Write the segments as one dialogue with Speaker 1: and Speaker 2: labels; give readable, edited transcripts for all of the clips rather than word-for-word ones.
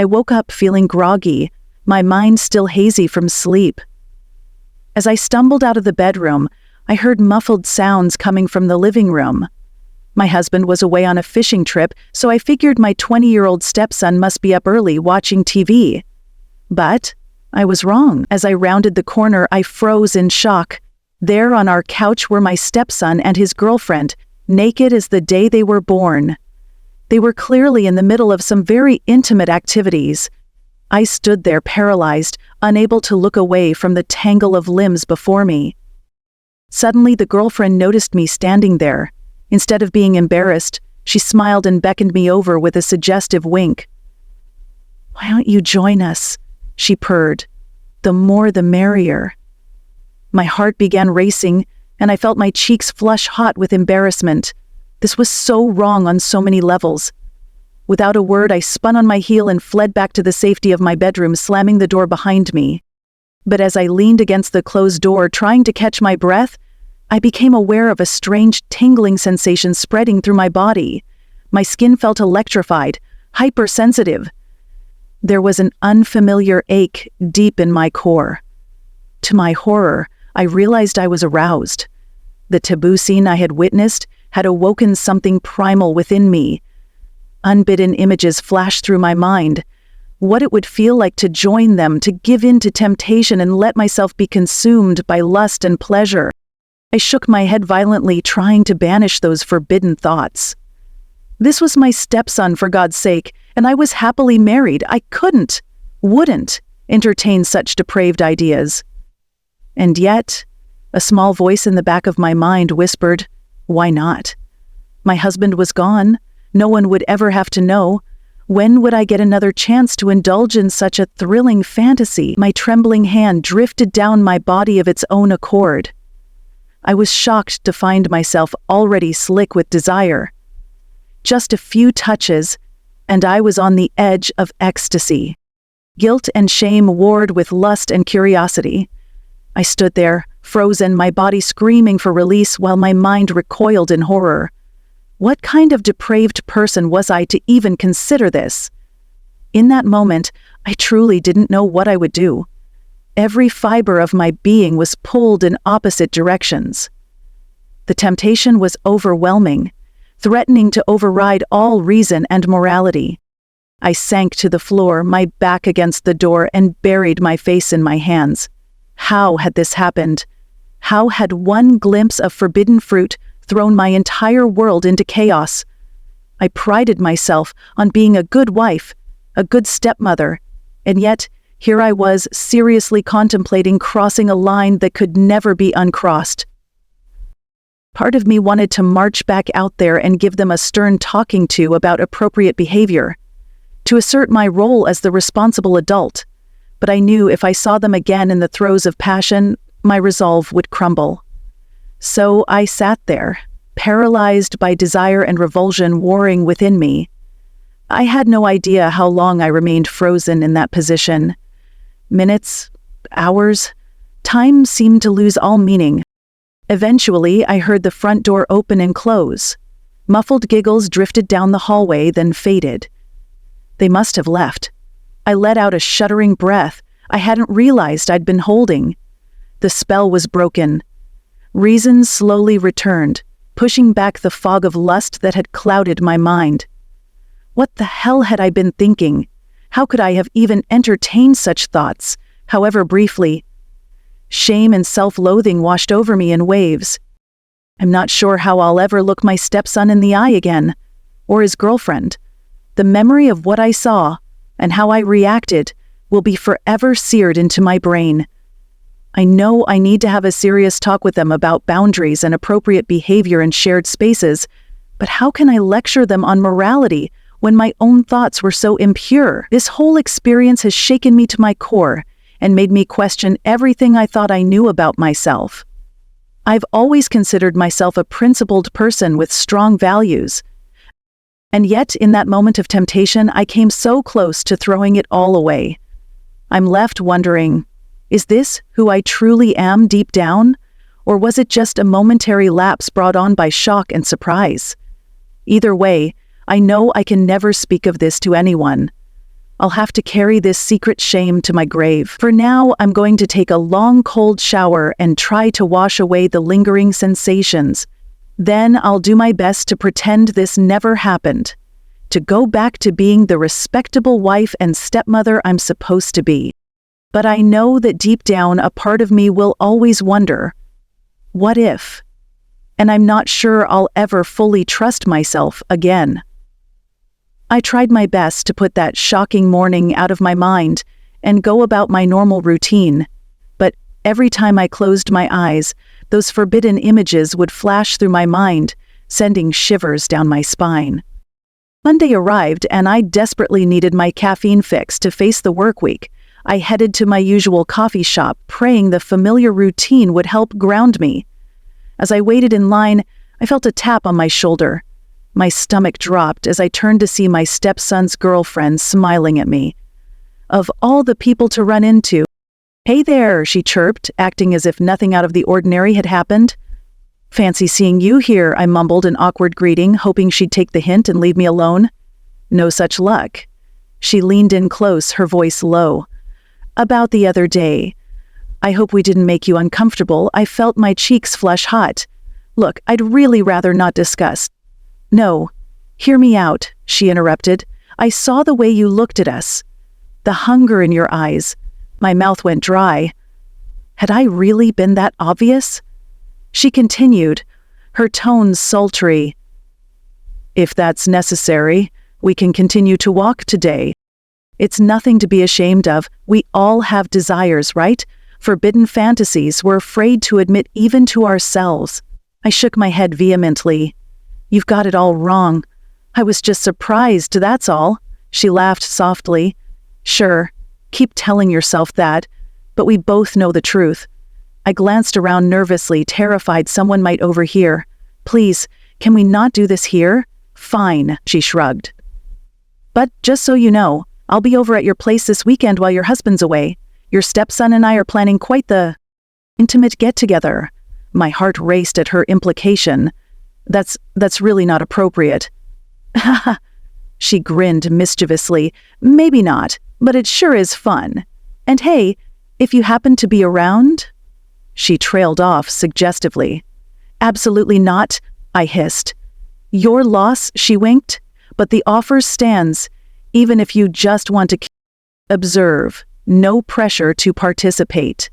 Speaker 1: I woke up feeling groggy, my mind still hazy from sleep. As I stumbled out of the bedroom, I heard muffled sounds coming from the living room. My husband was away on a fishing trip, so I figured my 20-year-old stepson must be up early watching TV. But I was wrong. As I rounded the corner, I froze in shock. There on our couch were my stepson and his girlfriend, naked as the day they were born. They were clearly in the middle of some very intimate activities. I stood there paralyzed, unable to look away from the tangle of limbs before me. Suddenly, the girlfriend noticed me standing there. Instead of being embarrassed, she smiled and beckoned me over with a suggestive wink. "Why don't you join us?" she purred. "The more the merrier." My heart began racing, and I felt my cheeks flush hot with embarrassment. This was so wrong on so many levels. Without a word, I spun on my heel and fled back to the safety of my bedroom, slamming the door behind me. But as I leaned against the closed door, trying to catch my breath, I became aware of a strange tingling sensation spreading through my body. My skin felt electrified, hypersensitive. There was an unfamiliar ache deep in my core. To my horror, I realized I was aroused. The taboo scene I had witnessed had awoken something primal within me. Unbidden images flashed through my mind. What it would feel like to join them, to give in to temptation and let myself be consumed by lust and pleasure. I shook my head violently, trying to banish those forbidden thoughts. This was my stepson, for God's sake, and I was happily married. I wouldn't entertain such depraved ideas. And yet, a small voice in the back of my mind whispered, "Why not?" My husband was gone. No one would ever have to know. When would I get another chance to indulge in such a thrilling fantasy? My trembling hand drifted down my body of its own accord. I was shocked to find myself already slick with desire. Just a few touches, and I was on the edge of ecstasy. Guilt and shame warred with lust and curiosity. I stood there, frozen, my body screaming for release while my mind recoiled in horror. What kind of depraved person was I to even consider this? In that moment, I truly didn't know what I would do. Every fiber of my being was pulled in opposite directions. The temptation was overwhelming, threatening to override all reason and morality. I sank to the floor, my back against the door, and buried my face in my hands. How had this happened? How had one glimpse of forbidden fruit thrown my entire world into chaos? I prided myself on being a good wife, a good stepmother, and yet here I was seriously contemplating crossing a line that could never be uncrossed. Part of me wanted to march back out there and give them a stern talking to about appropriate behavior, to assert my role as the responsible adult, but I knew if I saw them again in the throes of passion, my resolve would crumble. So I sat there, paralyzed by desire and revulsion warring within me. I had no idea how long I remained frozen in that position. Minutes, hours, time seemed to lose all meaning. Eventually, I heard the front door open and close. Muffled giggles drifted down the hallway, then faded. They must have left. I let out a shuddering breath I hadn't realized I'd been holding. The spell was broken. Reason slowly returned, pushing back the fog of lust that had clouded my mind. What the hell had I been thinking? How could I have even entertained such thoughts, however briefly? Shame and self-loathing washed over me in waves. I'm not sure how I'll ever look my stepson in the eye again, or his girlfriend. The memory of what I saw, and how I reacted, will be forever seared into my brain. I know I need to have a serious talk with them about boundaries and appropriate behavior in shared spaces, but how can I lecture them on morality when my own thoughts were so impure? This whole experience has shaken me to my core and made me question everything I thought I knew about myself. I've always considered myself a principled person with strong values. And yet, in that moment of temptation, I came so close to throwing it all away. I'm left wondering, is this who I truly am deep down? Or was it just a momentary lapse brought on by shock and surprise? Either way, I know I can never speak of this to anyone. I'll have to carry this secret shame to my grave. For now, I'm going to take a long cold shower and try to wash away the lingering sensations. Then I'll do my best to pretend this never happened, to go back to being the respectable wife and stepmother I'm supposed to be. But I know that deep down a part of me will always wonder, what if? And I'm not sure I'll ever fully trust myself again. I tried my best to put that shocking morning out of my mind and go about my normal routine, but every time I closed my eyes, those forbidden images would flash through my mind, sending shivers down my spine. Monday arrived and I desperately needed my caffeine fix to face the work week. I headed to my usual coffee shop, praying the familiar routine would help ground me. As I waited in line, I felt a tap on my shoulder. My stomach dropped as I turned to see my stepson's girlfriend smiling at me. Of all the people to run into, "Hey there," she chirped, acting as if nothing out of the ordinary had happened. "Fancy seeing you here," I mumbled an awkward greeting, hoping she'd take the hint and leave me alone. No such luck. She leaned in close, her voice low. "About the other day. I hope we didn't make you uncomfortable." I felt my cheeks flush hot. "Look, I'd really rather not discuss." "No, hear me out," she interrupted. "I saw the way you looked at us. The hunger in your eyes." My mouth went dry. Had I really been that obvious? She continued, her tones sultry. "If that's necessary, we can continue to walk today. It's nothing to be ashamed of. We all have desires, right? Forbidden fantasies we're afraid to admit even to ourselves." I shook my head vehemently. "You've got it all wrong. I was just surprised, that's all." She laughed softly. "Sure, keep telling yourself that, but we both know the truth." I glanced around nervously, terrified someone might overhear. "Please, can we not do this here?" "Fine," she shrugged. "But just so you know, I'll be over at your place this weekend while your husband's away. Your stepson and I are planning quite the intimate get-together." My heart raced at her implication. That's really not appropriate." "Haha," she grinned mischievously. "Maybe not, but it sure is fun. And hey, if you happen to be around?" She trailed off suggestively. "Absolutely not," I hissed. "Your loss," she winked, "but the offer stands, even if you just want to observe. No pressure to participate."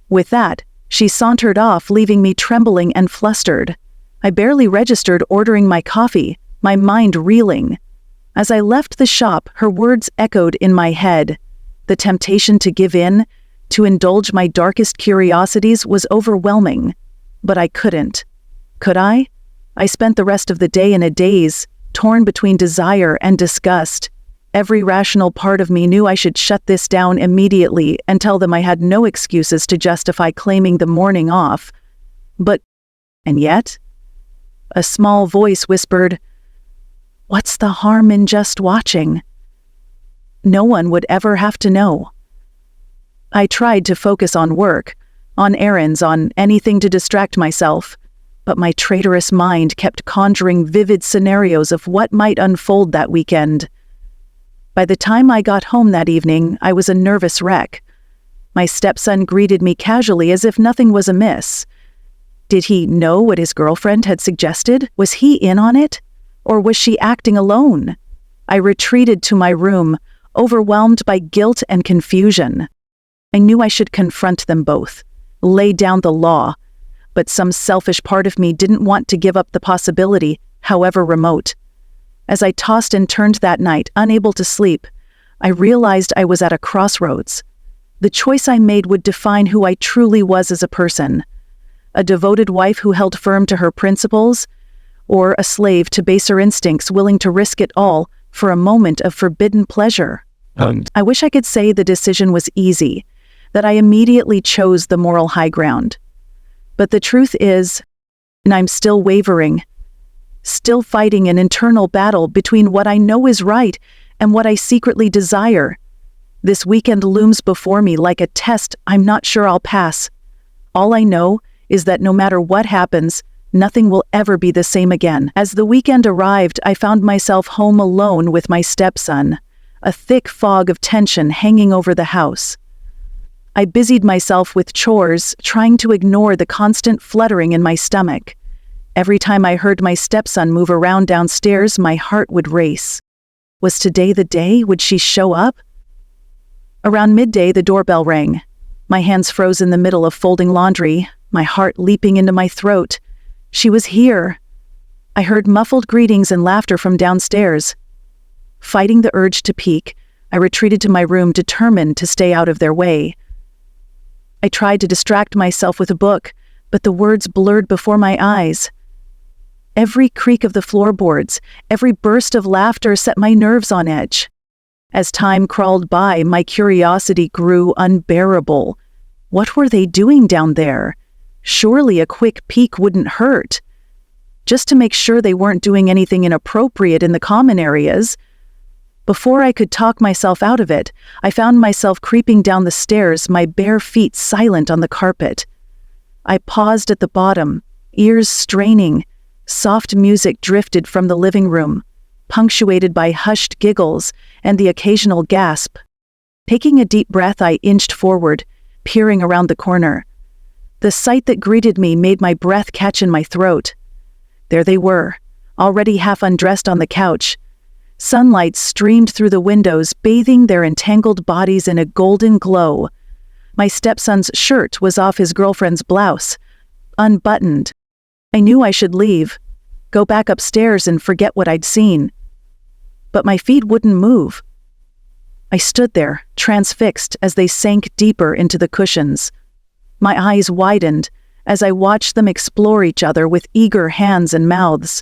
Speaker 1: With that, she sauntered off, leaving me trembling and flustered. I barely registered ordering my coffee, my mind reeling. As I left the shop, her words echoed in my head. The temptation to give in, to indulge my darkest curiosities, was overwhelming. But I couldn't. Could I? I spent the rest of the day in a daze, torn between desire and disgust. Every rational part of me knew I should shut this down immediately and tell them I had no excuses to justify claiming the morning off. And yet, a small voice whispered, "What's the harm in just watching?" No one would ever have to know. I tried to focus on work, on errands, on anything to distract myself, but my traitorous mind kept conjuring vivid scenarios of what might unfold that weekend. By the time I got home that evening, I was a nervous wreck. My stepson greeted me casually as if nothing was amiss. Did he know what his girlfriend had suggested? Was he in on it? Or was she acting alone? I retreated to my room, overwhelmed by guilt and confusion. I knew I should confront them both, lay down the law, but some selfish part of me didn't want to give up the possibility, however remote. As I tossed and turned that night, unable to sleep, I realized I was at a crossroads. The choice I made would define who I truly was as a person. A devoted wife who held firm to her principles, or a slave to baser instincts willing to risk it all for a moment of forbidden pleasure. I wish I could say the decision was easy, that I immediately chose the moral high ground. But the truth is, and I'm still wavering, still fighting an internal battle between what I know is right and what I secretly desire. This weekend looms before me like a test I'm not sure I'll pass. All I know is that no matter what happens, nothing will ever be the same again. As the weekend arrived, I found myself home alone with my stepson, a thick fog of tension hanging over the house. I busied myself with chores, trying to ignore the constant fluttering in my stomach. Every time I heard my stepson move around downstairs, my heart would race. Was today the day? Would she show up? Around midday, the doorbell rang. My hands froze in the middle of folding laundry, my heart leaping into my throat. She was here. I heard muffled greetings and laughter from downstairs. Fighting the urge to peek, I retreated to my room, determined to stay out of their way. I tried to distract myself with a book, but the words blurred before my eyes. Every creak of the floorboards, every burst of laughter set my nerves on edge. As time crawled by, my curiosity grew unbearable. What were they doing down there? Surely a quick peek wouldn't hurt. Just to make sure they weren't doing anything inappropriate in the common areas. Before I could talk myself out of it, I found myself creeping down the stairs, my bare feet silent on the carpet. I paused at the bottom, ears straining. Soft music drifted from the living room, punctuated by hushed giggles and the occasional gasp. Taking a deep breath, I inched forward, peering around the corner. The sight that greeted me made my breath catch in my throat. There they were, already half undressed on the couch. Sunlight streamed through the windows, bathing their entangled bodies in a golden glow. My stepson's shirt was off his girlfriend's blouse, unbuttoned. I knew I should leave, go back upstairs and forget what I'd seen. But my feet wouldn't move. I stood there, transfixed as they sank deeper into the cushions. My eyes widened as I watched them explore each other with eager hands and mouths.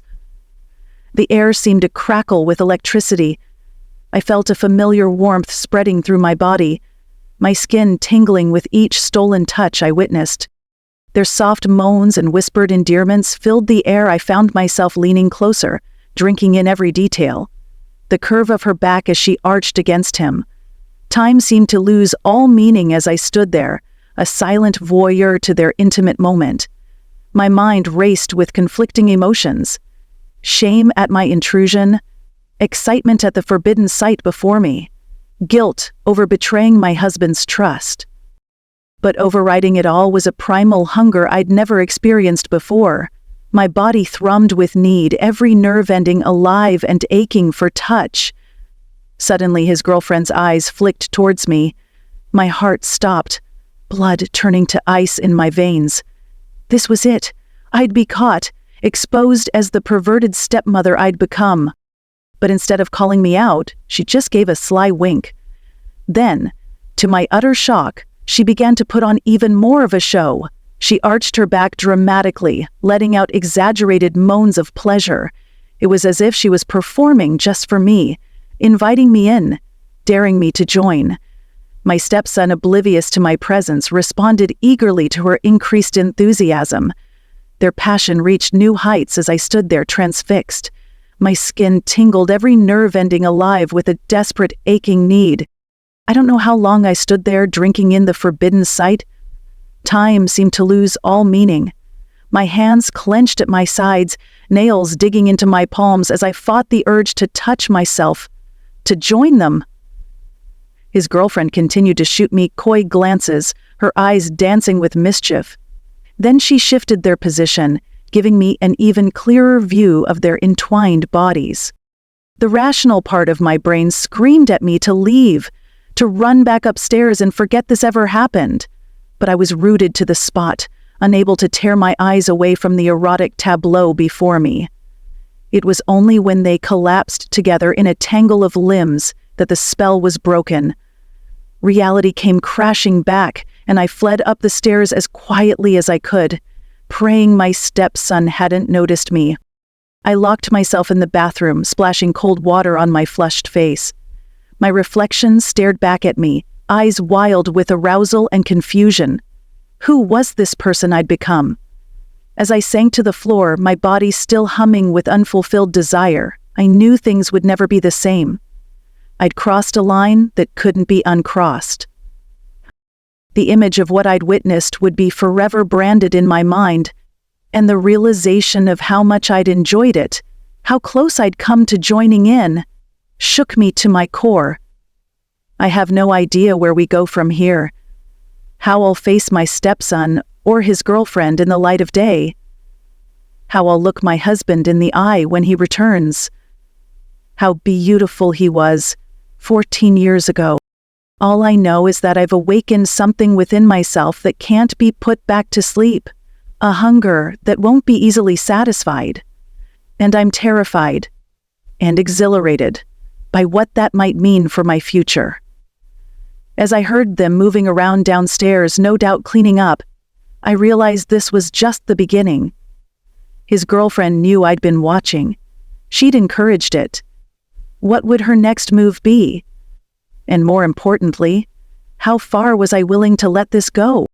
Speaker 1: The air seemed to crackle with electricity. I felt a familiar warmth spreading through my body, my skin tingling with each stolen touch I witnessed. Their soft moans and whispered endearments filled the air. I found myself leaning closer, drinking in every detail. The curve of her back as she arched against him. Time seemed to lose all meaning as I stood there, a silent voyeur to their intimate moment. My mind raced with conflicting emotions. Shame at my intrusion, excitement at the forbidden sight before me, guilt over betraying my husband's trust. But overriding it all was a primal hunger I'd never experienced before. My body thrummed with need, every nerve ending alive and aching for touch. Suddenly his girlfriend's eyes flicked towards me. My heart stopped, blood turning to ice in my veins. This was it. I'd be caught, exposed as the perverted stepmother I'd become. But instead of calling me out, she just gave a sly wink. Then, to my utter shock, she began to put on even more of a show. She arched her back dramatically, letting out exaggerated moans of pleasure. It was as if she was performing just for me, inviting me in, daring me to join. My stepson, oblivious to my presence, responded eagerly to her increased enthusiasm. Their passion reached new heights as I stood there transfixed. My skin tingled, every nerve ending alive with a desperate, aching need. I don't know how long I stood there drinking in the forbidden sight. Time seemed to lose all meaning. My hands clenched at my sides, nails digging into my palms as I fought the urge to touch myself, to join them. His girlfriend continued to shoot me coy glances, her eyes dancing with mischief. Then she shifted their position, giving me an even clearer view of their entwined bodies. The rational part of my brain screamed at me to leave, to run back upstairs and forget this ever happened. But I was rooted to the spot, unable to tear my eyes away from the erotic tableau before me. It was only when they collapsed together in a tangle of limbs that the spell was broken. Reality came crashing back, and I fled up the stairs as quietly as I could, praying my stepson hadn't noticed me. I locked myself in the bathroom, splashing cold water on my flushed face. My reflection stared back at me, eyes wild with arousal and confusion. Who was this person I'd become? As I sank to the floor, my body still humming with unfulfilled desire, I knew things would never be the same. I'd crossed a line that couldn't be uncrossed. The image of what I'd witnessed would be forever branded in my mind, and the realization of how much I'd enjoyed it, how close I'd come to joining in, shook me to my core, I have no idea where we go from here. How I'll face my stepson or his girlfriend in the light of day. How I'll look my husband in the eye when he returns. How beautiful he was 14 years ago. All I know is that I've awakened something within myself that can't be put back to sleep, a hunger that won't be easily satisfied. And I'm terrified and exhilarated by what that might mean for my future. As I heard them moving around downstairs, no doubt cleaning up, I realized this was just the beginning. His girlfriend knew I'd been watching. She'd encouraged it. What would her next move be? And more importantly, how far was I willing to let this go?